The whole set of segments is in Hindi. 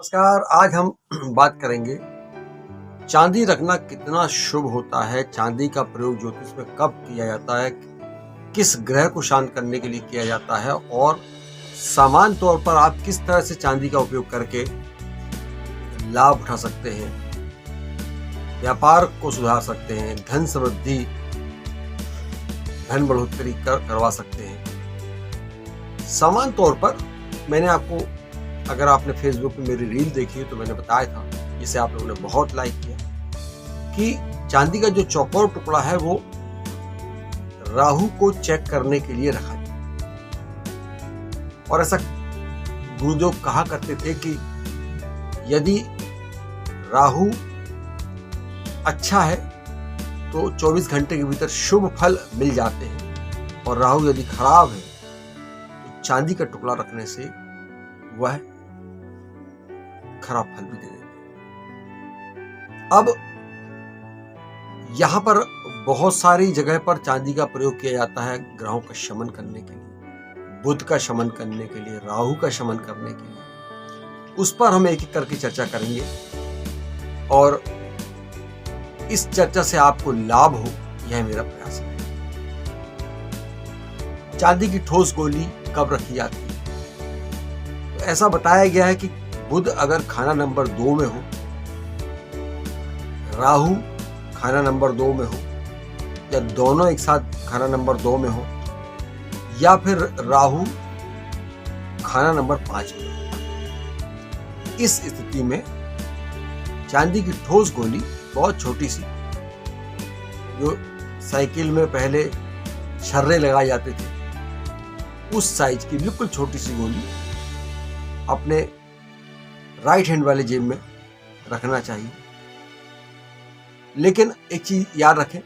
नमस्कार। आज हम बात करेंगे चांदी रखना कितना शुभ होता है, चांदी का प्रयोग ज्योतिष में कब किया जाता है, किस ग्रह को शांत करने के लिए किया जाता है और सामान्य तौर पर आप किस तरह से चांदी का उपयोग करके लाभ उठा सकते हैं, व्यापार को सुधार सकते हैं, धन समृद्धि, धन बढ़ोतरी करवा सकते हैं। सामान्य तौर पर मैंने आपको, अगर आपने फेसबुक पे मेरी रील देखी है तो मैंने बताया था, जिसे आप लोगों ने बहुत लाइक किया, कि चांदी का जो चौकोर टुकड़ा है वो राहु को चेक करने के लिए रखा जाए। और ऐसा गुरुदेव कहा करते थे कि यदि राहु अच्छा है तो 24 घंटे के भीतर शुभ फल मिल जाते हैं, और राहु यदि खराब है तो चांदी का टुकड़ा रखने से वह खराब फल भी दे देते। अब यहां पर बहुत सारी जगह पर चांदी का प्रयोग किया जाता है ग्रहों का शमन करने के लिए, बुध का शमन करने के लिए, राहु का शमन करने के लिए। उस पर हम एक एक करके चर्चा करेंगे और इस चर्चा से आपको लाभ हो, यह मेरा प्रयास है। चांदी की ठोस गोली कब रखी जाती है? तो ऐसा बताया गया है कि बुध अगर खाना नंबर 2 में हो, राहु खाना नंबर 2 में हो, या दोनों एक साथ खाना नंबर 2 में हो, या फिर राहु खाना नंबर 5 में हो, इस स्थिति में चांदी की ठोस गोली बहुत छोटी सी, जो साइकिल में पहले छर्रे लगाए जाते थे, उस साइज की बिल्कुल छोटी सी गोली अपने राइट हैंड वाले जेब में रखना चाहिए। लेकिन एक चीज याद रखें,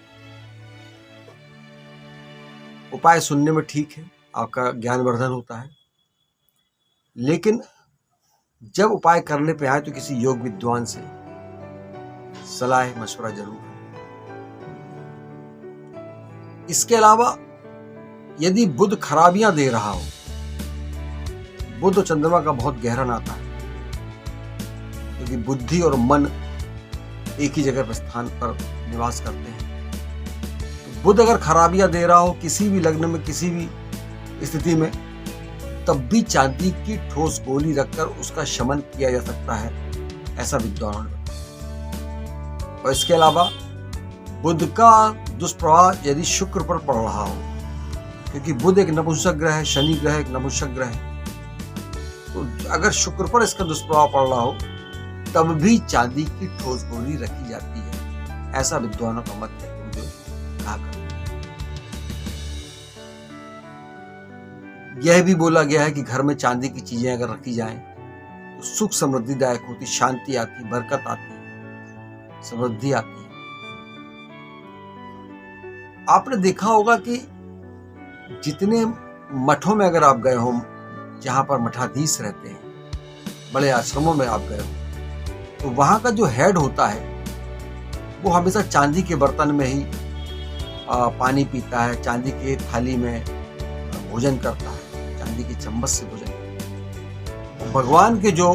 उपाय सुनने में ठीक है, आपका ज्ञानवर्धन होता है, लेकिन जब उपाय करने पे आए तो किसी योग विद्वान से सलाह मशवरा जरूर करें। इसके अलावा यदि बुध खराबियां दे रहा हो, बुध और चंद्रमा का बहुत गहरा नाता है, क्योंकि बुद्धि और मन एक ही जगह पर स्थान पर निवास करते हैं। तो बुध अगर खराबियां दे रहा हो किसी भी लग्न में, किसी भी स्थिति में, तब भी चांदी की ठोस गोली रखकर उसका शमन किया जा सकता है, ऐसा विद्वानों ने बताया। और इसके अलावा बुध का दुष्प्रभाव यदि शुक्र पर पड़ रहा हो, क्योंकि बुध एक नपुंसक ग्रह है, शनि ग्रह एक नपुंसक ग्रह है, तो अगर शुक्र पर इसका दुष्प्रभाव पड़ रहा हो तब भी चांदी की ठोस गोली रखी जाती है, ऐसा विद्वानों का मत है। जो कहा यह भी बोला गया है कि घर में चांदी की चीजें अगर रखी जाएं तो सुख समृद्धिदायक होती, शांति आती, बरकत आती, समृद्धि आती है। आपने देखा होगा कि जितने मठों में अगर आप गए हो, जहां पर मठाधीश रहते हैं, बड़े आश्रमों में आप गए हो, तो वहां का जो हेड होता है वो हमेशा चांदी के बर्तन में ही पानी पीता है, चांदी के थाली में भोजन करता है, चांदी के चम्मच से भोजन करता है। भगवान के जो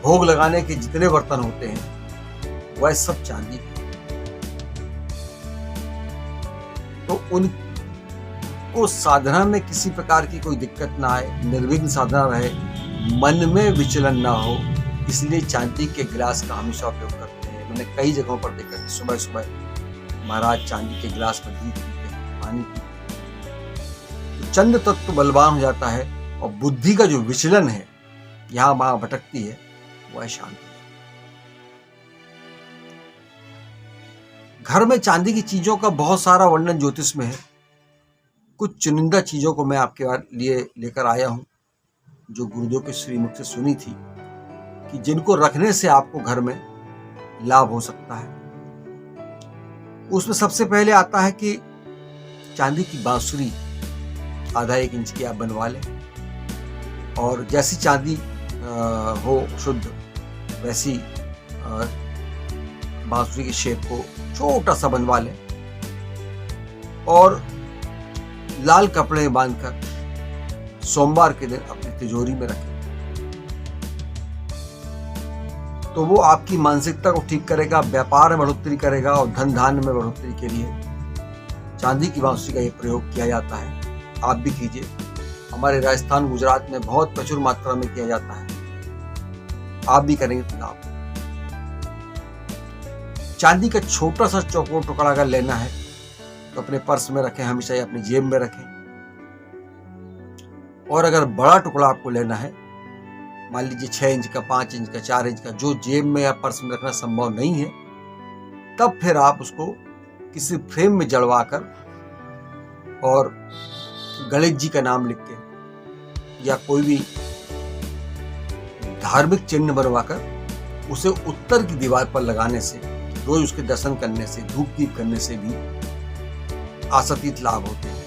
भोग लगाने के जितने बर्तन होते हैं वह सब चांदी के, तो उनको साधना में किसी प्रकार की कोई दिक्कत ना आए, निर्विघ्न साधना रहे, मन में विचलन ना हो, इसलिए चांदी के गिलास का हमेशा उपयोग करते हैं। मैंने कई जगहों पर देखा कि सुबह सुबह महाराज चांदी के गिलास में दूध पीते हैं, पानी पीते हैं, तो चंद्र तत्व बलवान हो जाता है और बुद्धि का जो विचलन है, यहाँ वहां भटकती है, वह शांत हो जाती है। घर में चांदी की चीजों का बहुत सारा वर्णन ज्योतिष में है। कुछ चुनिंदा चीजों को मैं आपके लिए लेकर आया हूं, जो गुरुदेव के श्रीमुख से सुनी थी, कि जिनको रखने से आपको घर में लाभ हो सकता है। उसमें सबसे पहले आता है कि चांदी की बांसुरी आधा 1 इंच की आप बनवा लें, और जैसी चांदी हो शुद्ध, वैसी बांसुरी के शेप को छोटा सा बनवा लें, और लाल कपड़े बांधकर सोमवार के दिन अपनी तिजोरी में रखें। तो वो आपकी मानसिकता को ठीक करेगा, व्यापार में बढ़ोतरी करेगा और धन धान्य में बढ़ोतरी के लिए चांदी की बांसुरी का ये प्रयोग किया जाता है। आप भी कीजिए। हमारे राजस्थान गुजरात में बहुत प्रचुर मात्रा में किया जाता है, आप भी करेंगे तो लाभ। चांदी का छोटा सा चौकोर टुकड़ा अगर लेना है तो अपने पर्स में रखें हमेशा, या अपनी जेब में रखें। और अगर बड़ा टुकड़ा आपको लेना है, मान लीजिए 6 इंच का, 5 इंच का, 4 इंच का, जो जेब में या पर्स में रखना संभव नहीं है, तब फिर आप उसको किसी फ्रेम में जड़वा कर और गणेश जी का नाम लिख के या कोई भी धार्मिक चिन्ह बनवाकर उसे उत्तर की दीवार पर लगाने से, रोज उसके दर्शन करने से, धूप दीप करने से भी आशातीत लाभ होते हैं।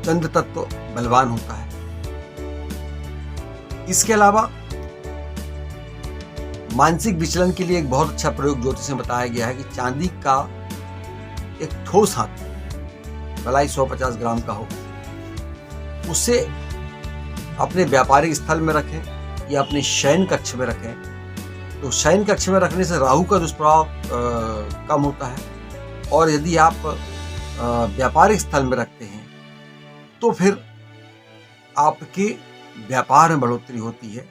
चंद्र तत्व बलवान होता है। इसके अलावा मानसिक विचलन के लिए एक बहुत अच्छा प्रयोग ज्योतिष में बताया गया है कि चांदी का एक ठोस हाथी, भला ही 150 ग्राम का हो, उसे अपने व्यापारिक स्थल में रखें या अपने शयन कक्ष में रखें। तो शयन कक्ष में रखने से राहु का दुष्प्रभाव कम होता है, और यदि आप व्यापारिक स्थल में रखते हैं तो फिर आपके व्यापार में बढ़ोतरी होती है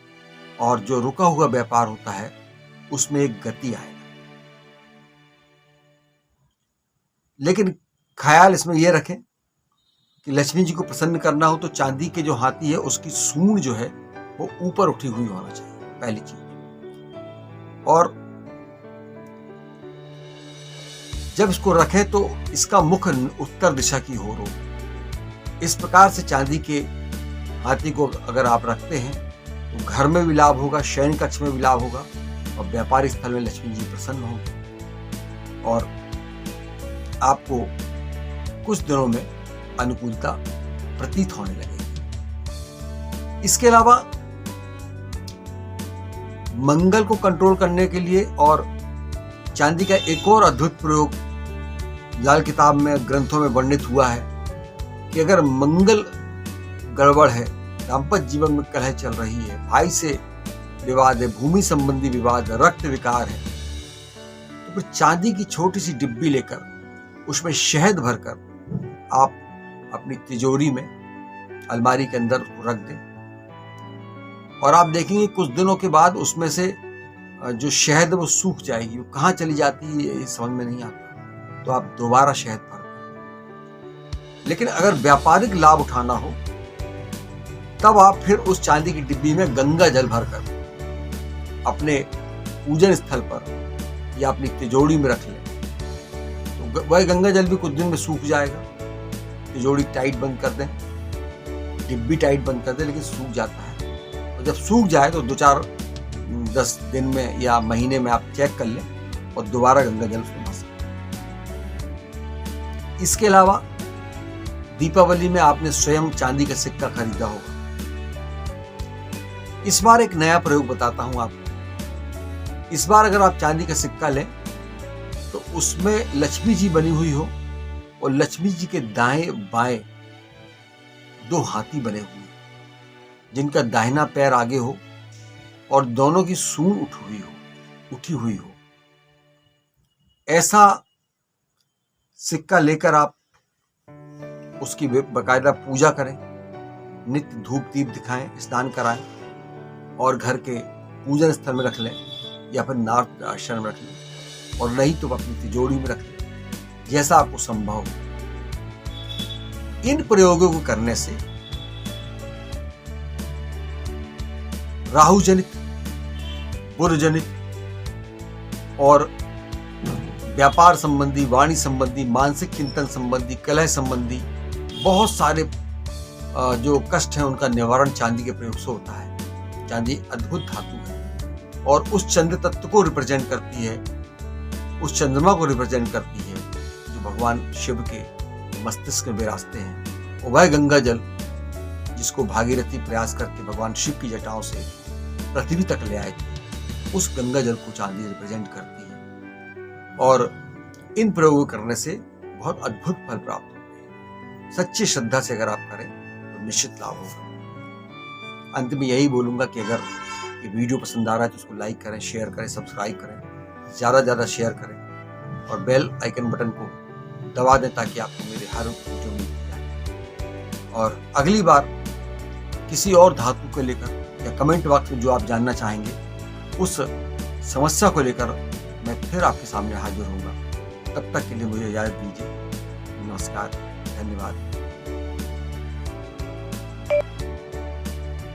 और जो रुका हुआ व्यापार होता है उसमें एक गति आएगा। लेकिन ख्याल इसमें यह रखें कि लक्ष्मी जी को प्रसन्न करना हो तो चांदी के जो हाथी है उसकी सूंड जो है वो ऊपर उठी हुई होना चाहिए, पहली चीज। और जब इसको रखें तो इसका मुख उत्तर दिशा की ओर हो। इस प्रकार से चांदी के हाथी को अगर आप रखते हैं तो घर में भी लाभ होगा, शयन कक्ष में भी लाभ होगा, और व्यापारिक स्थल में लक्ष्मी जी प्रसन्न होंगे और आपको कुछ दिनों में अनुकूलता प्रतीत होने लगेगी। इसके अलावा मंगल को कंट्रोल करने के लिए और चांदी का एक और अद्भुत प्रयोग लाल किताब में, ग्रंथों में वर्णित हुआ है कि अगर मंगल गड़बड़ है, दाम्पत्य जीवन में कलह चल रही है, भाई से विवाद है, भूमि संबंधी विवाद है, रक्त विकार है, तो फिर चांदी की छोटी सी डिब्बी लेकर उसमें शहद भरकर आप अपनी तिजोरी में, अलमारी के अंदर रख दें, और आप देखेंगे कुछ दिनों के बाद उसमें से जो शहद वो सूख जाएगी। वो कहाँ चली जाती है ये समझ में नहीं आता, तो आप दोबारा शहद भर दें। लेकिन अगर व्यापारिक लाभ उठाना हो तब आप फिर उस चांदी की डिब्बी में गंगा जल भरकर अपने पूजन स्थल पर या अपनी तिजोरी में रख लें, तो वह गंगा जल भी कुछ दिन में सूख जाएगा। तिजोरी टाइट बंद कर दें, डिब्बी टाइट बंद कर दें, लेकिन सूख जाता है। और जब सूख जाए तो 2-4-10 दिन में या महीने में आप चेक कर लें और दोबारा गंगा जल उसमें भर सकते हैं। इसके अलावा दीपावली में आपने स्वयं चांदी का सिक्का खरीदा होगा। इस बार एक नया प्रयोग बताता हूं आपको। इस बार अगर आप चांदी का सिक्का लें तो उसमें लक्ष्मी जी बनी हुई हो और लक्ष्मी जी के दाएं बाएं 2 हाथी बने हुए, जिनका दाहिना पैर आगे हो और दोनों की सूंड उठी हुई हो। ऐसा सिक्का लेकर आप उसकी बकायदा पूजा करें, नित्य धूप दीप दिखाएं, स्नान कराएं और घर के पूजन स्थल में रख लें या फिर नाथ आश्रम में रख लें, और नहीं तो अपनी तिजोरी में रख लें, जैसा आपको संभव हो। इन प्रयोगों को करने से राहु जनित, बुध जनित और व्यापार संबंधी, वाणी संबंधी, मानसिक चिंतन संबंधी, कलह संबंधी बहुत सारे जो कष्ट हैं उनका निवारण चांदी के प्रयोग से होता है। चांदी अद्भुत धातु है और उस चंद्र तत्व को रिप्रेजेंट करती है, उस चंद्रमा को रिप्रेजेंट करती है जो भगवान शिव के मस्तिष्क में विराजते हैं। और वह गंगा जल जिसको भागीरथी प्रयास करके भगवान शिव की जटाओं से पृथ्वी तक ले आए थे, उस गंगा जल को चांदी रिप्रेजेंट करती है। और इन प्रयोगों करने से बहुत अद्भुत फल प्राप्त होते हैं। सच्ची श्रद्धा से अगर आप करें तो निश्चित लाभ होगा। अंत में यही बोलूंगा कि अगर ये वीडियो पसंद आ रहा है तो उसको लाइक करें, शेयर करें, सब्सक्राइब करें, ज़्यादा से ज़्यादा शेयर करें और बेल आइकन बटन को दबा दें ताकि आपको मेरे हर वीडियो मिल जाए। और अगली बार किसी और धातु को लेकर या कमेंट बॉक्स में जो आप जानना चाहेंगे उस समस्या को लेकर मैं फिर आपके सामने हाजिर होऊंगा। तब तक के लिए मुझे इजाज़त दीजिए। नमस्कार, धन्यवाद।